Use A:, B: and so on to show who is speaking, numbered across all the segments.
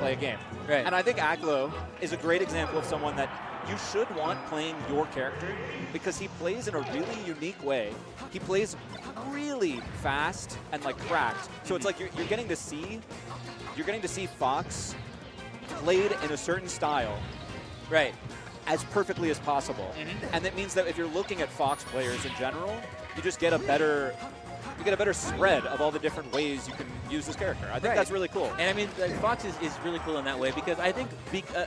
A: play a game.
B: Right.
A: And I think Aklo is a great example of someone that you should want playing your character because he plays in a really unique way. He plays really fast and like cracked. So it's like you're getting to see Fox played in a certain style.
B: Right.
A: As perfectly as possible. And that means that if you're looking at Fox players in general, you just get a better spread of all the different ways you can use this character. I think that's really cool.
B: And I mean, like, Fox is really cool in that way because I think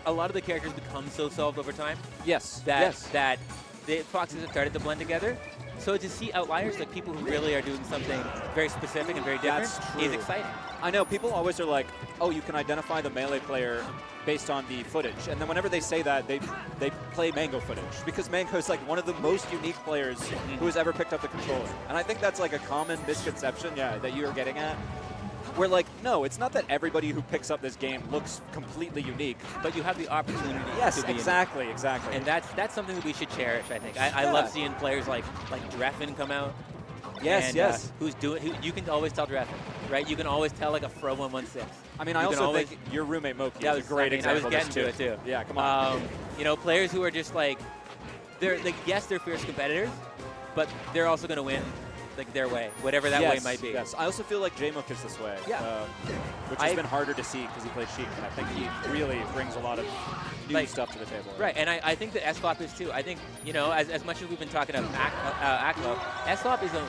B: a lot of the characters become so solved over time.
A: Yes.
B: That the Foxes have started to blend together. So to see outliers, like people who really are doing something very specific and very different, is exciting.
A: I know, people always are like, oh, you can identify the Melee player based on the footage. And then whenever they say that, they play Mango footage. Because Mango is like one of the most unique players who has ever picked up the controller. And I think that's like a common misconception, that you are getting at. Where like, no, it's not that everybody who picks up this game looks completely unique.
B: But you have the opportunity to be
A: exactly.
B: And that's something that we should cherish, I think. I love seeing players like Dreffin come out.
A: Yes.
B: Who you can always tell Dreffin, right? You can always tell like a Fro 116.
A: I mean, I also think your roommate Moki is a great example.
B: I was getting to it too.
A: Yeah, come on.
B: You know, players who are just like, they're fierce competitors, but they're also going to win like their way, whatever that way might be.
A: Yes, I also feel like J-Mook is this way, which has been harder to see because he plays Sheik, and I think he really brings a lot of new stuff to the table.
B: Right, and I think that SFOP is too. I think, you know, as much as we've been talking about Aklo, SFOP is a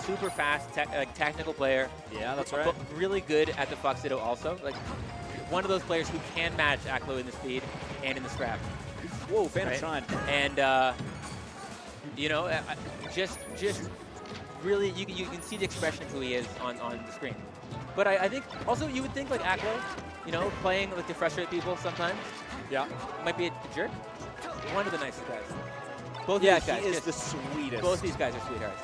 B: super fast technical player.
A: Yeah, that's right.
B: But really good at the Fox Ditto also. Like one of those players who can match Aklo in the speed and in the scrap.
A: Whoa, Phantom Shine.
B: And, you know, just really, you can see the expression of who he is on the screen. But I think also you would think like Aklo, you know, playing like to frustrate people sometimes.
A: Yeah.
B: Might be a jerk. One of the nicest guys. Both
A: these
B: guys.
A: He is the sweetest.
B: Both these guys are sweethearts.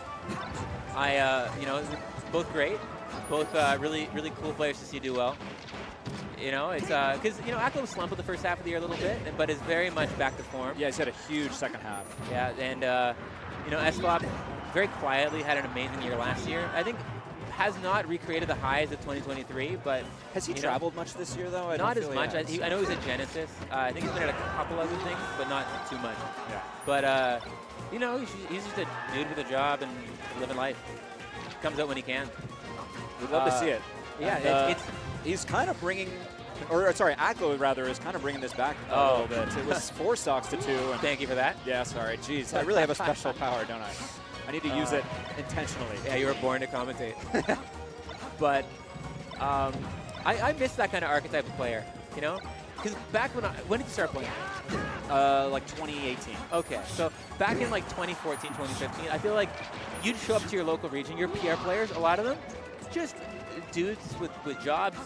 B: You know, both great. Both really cool players to see do well. You know, it's because, you know, Aklo slumped the first half of the year a little bit, but is very much back to form.
A: Yeah, he's had a huge second half.
B: Yeah, and, you know, SFOP very quietly had an amazing year last year. I think has not recreated the highs of 2023, but...
A: Has he traveled much this year, though?
B: Not as much. I know he's at Genesis. I think he's been at a couple other things, but not too much.
A: Yeah.
B: But, you know, he's just a dude with a job and living life. Comes out when he can.
A: We'd love to see it.
B: Yeah,
A: he's kind of bringing... Or, sorry, Aklo, rather, is kind of bringing this back a little bit. It was 4 stocks to 2. And
B: thank you for that.
A: Yeah, sorry. Jeez, I really have a special power, don't I? I need to use it intentionally.
B: Yeah, you were born to commentate. But I miss that kind of archetype of player, you know? Because back when did you start playing?
A: Like 2018.
B: Okay, so back in like 2014, 2015, I feel like you'd show up to your local region, your PR players, a lot of them, just dudes with jobs,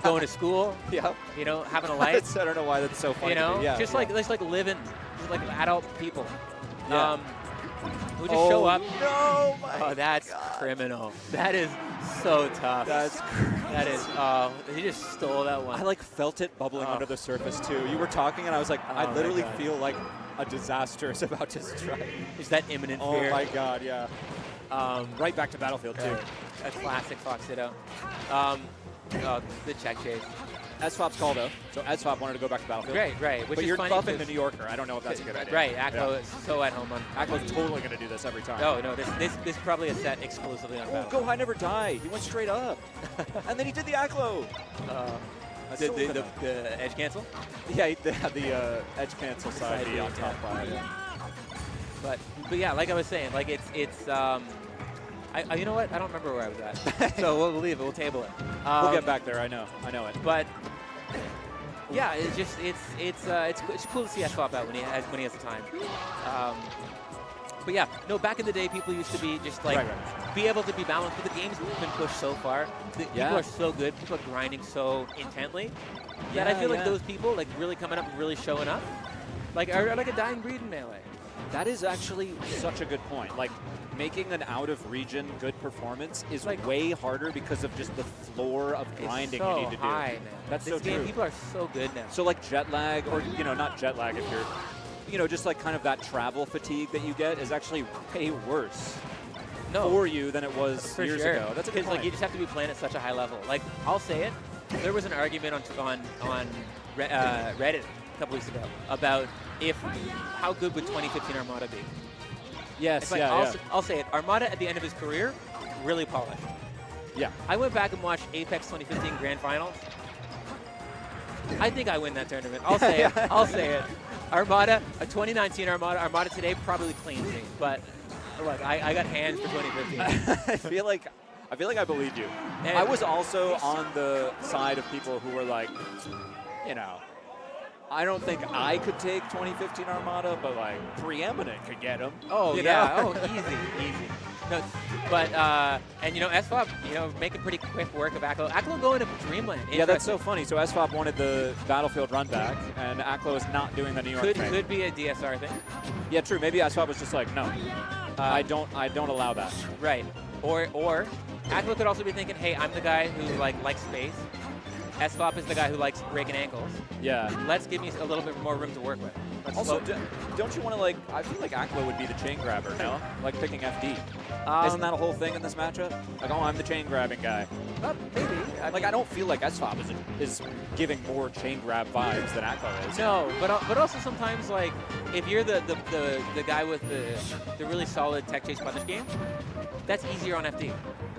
B: going to school, you know, having a life.
A: I don't know why that's so funny.
B: You know,
A: just
B: like living, just like adult people.
A: Yeah.
B: Who just show up.
A: No,
B: oh, that's criminal. That is so tough.
A: That's
B: that is. He just stole that one.
A: I like felt it bubbling under the surface too. You were talking, and I was like, I literally feel like a disaster is about to strike.
B: Is that imminent fear?
A: Oh my God, yeah. Right back to Battlefield too.
B: A classic Fox Ditto. The check chase.
A: SFOP's call though, so SFOP wanted to go back to Battlefield.
B: Right. Which
A: but
B: is
A: you're
B: funny
A: buffing the New Yorker. I don't know if that's a good idea.
B: Right, Aklo is so at home on.
A: Aklo's totally going to do this every time.
B: Oh no, this is probably a set exclusively on Battlefield.
A: Go High Never Die. He went straight up, and then he did the Aklo.
B: The edge cancel.
A: Yeah, they had the edge cancel side on top by.
B: But yeah, like I was saying, like it's you know what? I don't remember where I was at. So we'll leave it. We'll table it.
A: We'll get back there. I know it.
B: But yeah, it's just it's cool to see SFOP out when he has the time. But yeah, no, back in the day, people used to be just like be able to be balanced. But the game's been pushed so far. People are so good. People are grinding so intently that I feel like those people like really coming up and really showing up, like are like a dying breed in Melee.
A: That is actually such a good point. Like, making an out-of-region good performance is like way harder because of just the floor of grinding
B: so
A: you need to do.
B: Man.
A: That's
B: this
A: so
B: game,
A: true.
B: People are so good now.
A: So like jet lag, or not jet lag if you're, just like kind of that travel fatigue that you get is actually way worse for you than it was years ago. That's a good point.
B: Like you just have to be playing at such a high level. Like I'll say it, there was an argument on Reddit a couple weeks ago about how good would 2015 Armada be.
A: Yes,
B: Like, I'll say it. Armada at the end of his career, really polished.
A: Yeah.
B: I went back and watched Apex 2015 Grand Finals. I think I win that tournament. I'll say it. I'll say it. Armada, a 2019 Armada today probably cleans me. But look, I got hands for 2015.
A: I feel like I believe you.
B: And
A: I was also on the side of people who were like, I don't think I could take 2015 Armada, but like Preeminent could get him.
B: Oh, yeah. Oh, easy. No, but, and, SFOP, making pretty quick work of Aklo. Aklo going to Dreamland.
A: Yeah, that's so funny. So SFOP wanted the Battlefield run back, and Aklo is not doing the New York thing.
B: Could be a DSR thing.
A: Yeah, true. Maybe SFOP was just like, no, I don't allow that.
B: Right. Or Aklo could also be thinking, hey, I'm the guy who, likes space. SFOP is the guy who likes breaking ankles.
A: Yeah.
B: Let's give me a little bit more room to work with.
A: Also, don't you want to, I feel like Aklo would be the chain grabber, no? Like picking FD. Isn't that a whole thing in this matchup? Like, oh, I'm the chain grabbing guy.
B: Maybe.
A: I don't feel like SFOP is giving more chain grab vibes than Aklo is.
B: No, but also sometimes, if you're the guy with the really solid tech chase punish game, that's easier on FD.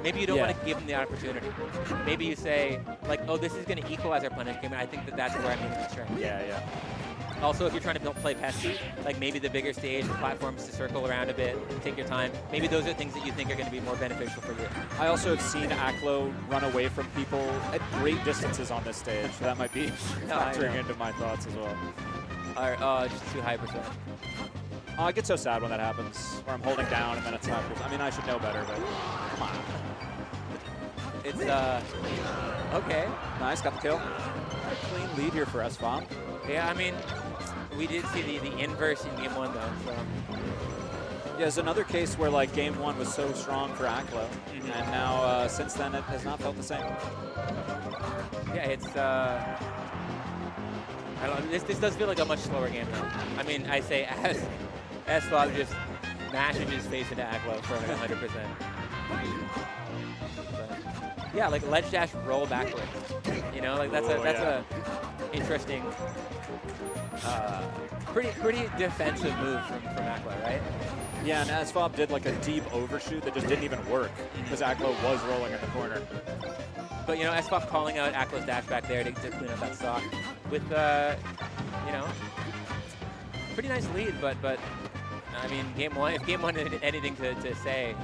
B: Maybe you don't want to give him the opportunity. Maybe you say, oh, this is going to equalize our punish game, and I think that's where I'm making the strength.
A: Yeah.
B: Also, if you're trying to play pesky, maybe the bigger stage, the platforms to circle around a bit, take your time, maybe those are things that you think are going to be more beneficial for you. I
A: also have seen Aklo run away from people at great distances on this stage, so that might be factoring into my thoughts as well.
B: Just too high percent.
A: Oh, I get so sad when that happens, where I'm holding down and then it's not. I mean, I should know better, but come on.
B: It's, okay.
A: Nice, got the kill. A clean lead here for SFOP.
B: Yeah, I mean, we did see the inverse in Game 1, though. So.
A: Yeah, it's another case where, Game 1 was so strong for Aklo, and now, since then, it has not felt the same.
B: Yeah, it's, I don't know, this does feel like a much slower game, though. I mean, I say as SFOP just mashes his face into Aklo for 100%. Yeah, ledge dash roll backwards. That's a interesting, pretty defensive move from Aklo, right?
A: Yeah, and SFOP did a deep overshoot that just didn't even work because Aklo was rolling in the corner.
B: But SFOP calling out Aklo's dash back there to clean up that stock with pretty nice lead, but I mean, Game 1, if Game 1 had anything to say,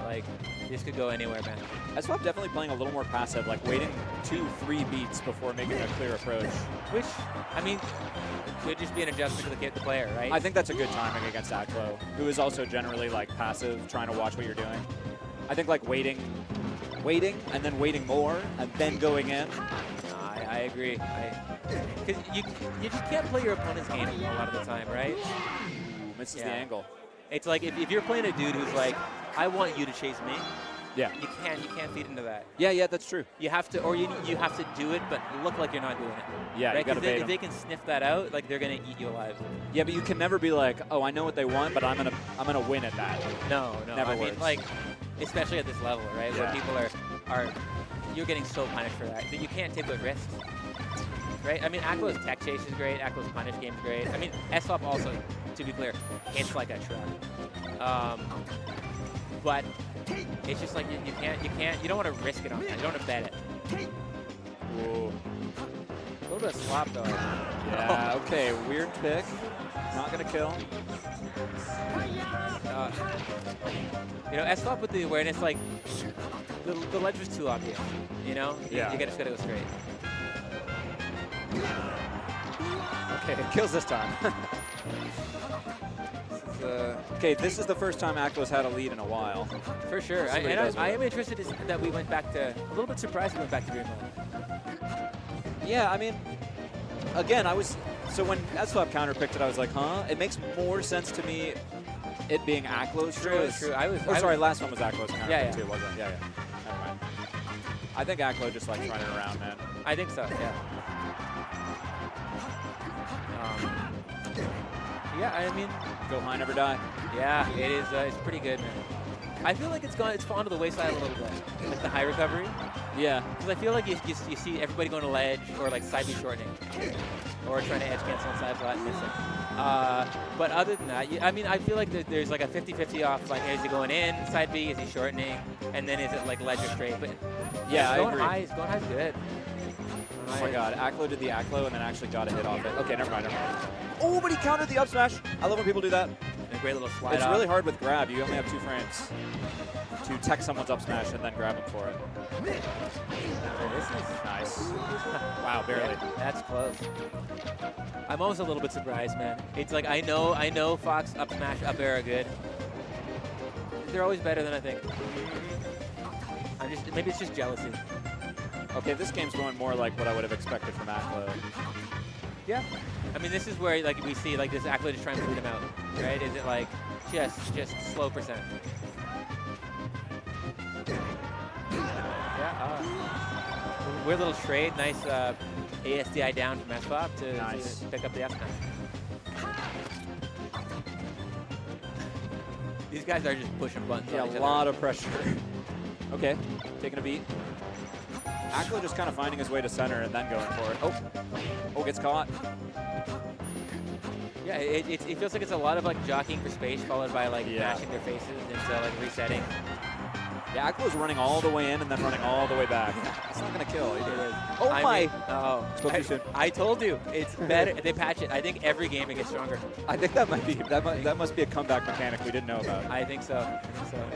B: this could go anywhere, man.
A: SFOP definitely playing a little more passive, waiting 2-3 beats before making a clear approach.
B: Which, I mean, could just be an adjustment to the player, right?
A: I think that's a good timing against Aklo, who is also generally, passive, trying to watch what you're doing. I think, waiting, and then waiting more, and then going in.
B: I agree. Because you just can't play your opponent's game a lot of the time, right?
A: Ooh, misses the angle.
B: It's if you're playing a dude who's I want you to chase me.
A: Yeah.
B: You can't feed into that.
A: Yeah, that's true.
B: You have to, or you have to do it, but look like you're not doing it.
A: Yeah,
B: right?
A: You gotta bait
B: if they can sniff that out, they're gonna eat you alive.
A: Yeah, but you can never be oh, I know what they want, but I'm gonna win at that.
B: No.
A: Never
B: I
A: works.
B: mean, especially at this level, right? Where people are you're getting so punished for that you can't take those risks. Right? I mean, Aklo's tech chase is great. Aklo's punish game is great. I mean, SFOP also, to be clear, hits like a truck. But it's just you don't want to risk it on that. You don't want to bet it.
A: Ooh.
B: A little bit of slop, though.
A: Yeah, okay, weird pick. Not going to kill.
B: SFOP with the awareness, the ledge was too obvious,
A: Yeah.
B: You just got to go straight.
A: Okay, it kills this time. Okay, this is the first time Aklo's had a lead in a while.
B: For sure. I am interested that we went back to, a little bit surprised we went back to Dreamland.
A: Yeah, I mean, again, so when SFOP counterpicked it, I was like, huh? It makes more sense to me it being Aklo's choice.
B: True.
A: Last one was Aklo's counterpick too, wasn't it? Yeah. Never mind. I think Aklo just likes running around, man.
B: I think so, yeah. Yeah, I mean,
A: go high, never die.
B: Yeah, it is. It's pretty good, man. I feel like it's fallen to the wayside a little bit, like the high recovery.
A: Yeah.
B: Because I feel like you see everybody going to ledge or like side B shortening, or trying to edge cancel on side flat and missing. But other than that, I mean, I feel like there's like a 50-50 off. Like, is he going in side B? Is he shortening? And then is it like ledge or straight? But
A: yeah,
B: going high. Going high is good.
A: Oh my God, Aklo did the Aklo and then actually got a hit off it. Okay, never mind. Oh, but he countered the up smash. I love when people do that.
B: And a great little slide
A: It's
B: off.
A: really hard with grab. You only have 2 frames to tech someone's up smash and then grab him for it.
B: This is
A: Nice. Wow, barely.
B: Yeah, that's close. I'm almost a little bit surprised, man. It's like I know Fox up smash up air are good. They're always better than I think. Maybe it's just jealousy.
A: Okay, this game's going more like what I would have expected from Aklo.
B: Yeah. I mean, this is where like we see like this Aklo just trying to boot him out, right? Is it like just slow percent? Yeah. Weird little trade. Nice ASDI down from SFOP to pick up the S smash. These guys are just pushing buttons.
A: Yeah, a lot of pressure. Okay, taking a beat. Aklo just kind of finding his way to center and then going for it. Oh, gets caught.
B: Yeah, it feels like it's a lot of like jockeying for space followed by like mashing their faces into like resetting.
A: Yeah, Aklo's running all the way in and then running all the way back. It's not going to kill. It is. Oh my! Spoke too soon.
B: I told you, it's better. They patch it. I think every game it gets stronger.
A: I think that might be that must be a comeback mechanic we didn't know about.
B: I think so.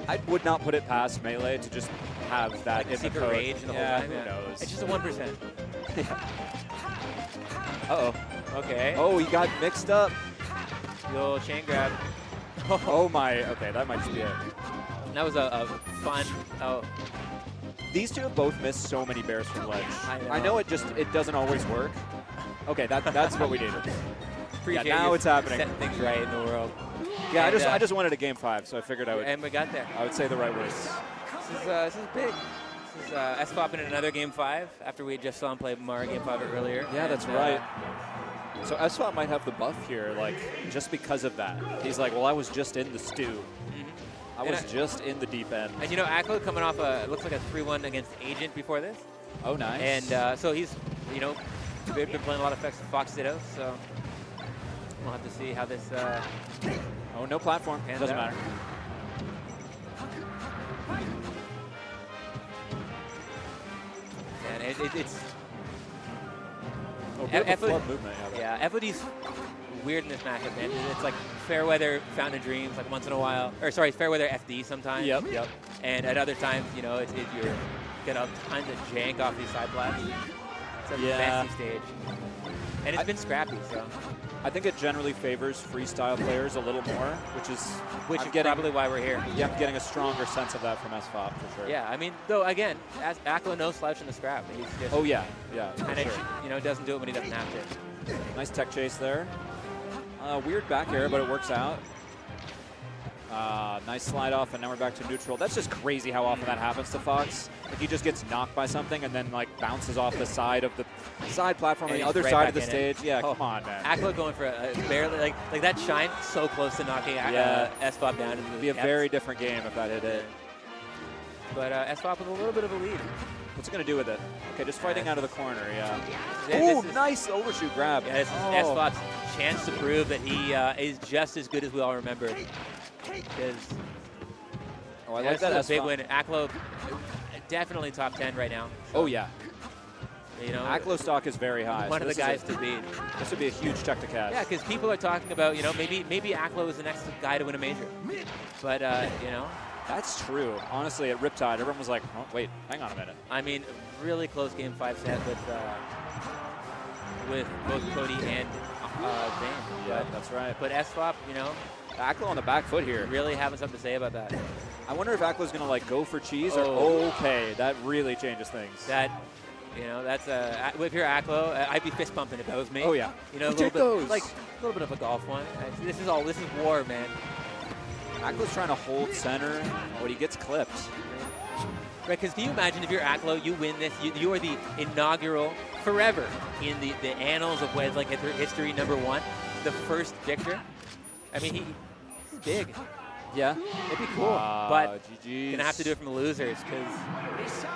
A: I would not put it past Melee to just have that
B: like
A: in the
B: secret
A: code.
B: rage in the whole time.
A: Who knows?
B: It's just a 1%.
A: Uh-oh.
B: Okay.
A: Oh, he got mixed up.
B: The old chain grab.
A: Oh my. Okay, that might just be it.
B: That was a fun.
A: These two have both missed so many bears from ledge.
B: I know
A: it doesn't always work. Okay, that's what we needed.
B: Appreciate
A: now it's happening.
B: Setting things right in the world.
A: Yeah, and I just wanted a game 5, so I figured I would.
B: And we got there.
A: I would say the right words.
B: This is big. This is SFOP in another game 5 after we just saw him play Mario game 5 earlier.
A: Yeah, that's right. So SFOP might have the buff here, like just because of that. He's like, well, I was just in the stew. I was just in the deep end.
B: And you know, Aklo coming off it looks like a 3-1 against Agent before this.
A: Oh, nice.
B: And so he's, been playing a lot of effects with Fox Ditto, so we'll have to see how this.
A: Oh, no platform. Doesn't matter.
B: And it's.
A: Oh, beautiful flood movement.
B: Yeah, FOD's weird in this matchup, man. It's like Fairweather Fountain of Dreams, like once in a while. Or sorry, Fairweather FD sometimes.
A: Yep.
B: And at other times, you're get a tons of jank off these side blats. It's a messy stage. And it's been scrappy, so.
A: I think it generally favors freestyle players a little more, which is
B: probably why we're here.
A: Yeah, I'm getting a stronger sense of that from SFOP for sure.
B: Yeah, I mean, though again, Aklo no slouch in the scrap. He's just and doesn't do it when he doesn't have to.
A: Nice tech chase there. Weird back air, but it works out. Nice slide off, and now we're back to neutral. That's just crazy how often that happens to Fox. Like, he just gets knocked by something and then like bounces off the side of the side platform on the other side of the stage. Yeah, come on, man.
B: Aklo going for a barely like that shine so close to knocking SFOP down.
A: It'd be a very different game if that hit it.
B: But SFOP with a little bit of a lead.
A: What's it going to do with it? Okay, just fighting out of the corner, Oh, nice overshoot grab.
B: Yeah, this is SFOP's chance to prove that he is just as good as we all remember.
A: I like that.
B: That's a big win. Aklo definitely top 10 right now. So,
A: oh, yeah. Aklo stock is very high.
B: One of the guys to beat.
A: This would be a huge check to catch.
B: Yeah, because people are talking about, maybe Aklo is the next guy to win a major. But,
A: That's true. Honestly, at Riptide, everyone was like, oh, wait, hang on a minute.
B: I mean, really close game 5 set with both Cody and Zane.
A: Yeah, that's right.
B: But SFOP,
A: Aklo on the back foot here.
B: Really having something to say about that.
A: I wonder if Aklo's going to like go for cheese or okay. That really changes things.
B: That's if you're Aklo, I'd be fist pumping if that was me.
A: Oh yeah.
B: A little bit like a little bit of a golf one. This is war, man.
A: Aklo's trying to hold center, but he gets clipped.
B: Right, because can you imagine if you're Aklo, you win this, you are the inaugural, forever, in the annals of Wedge history #1, the first victor. I mean, he's big.
A: Yeah.
B: It'd be cool, but
A: GG's.
B: gonna have to do it from the losers because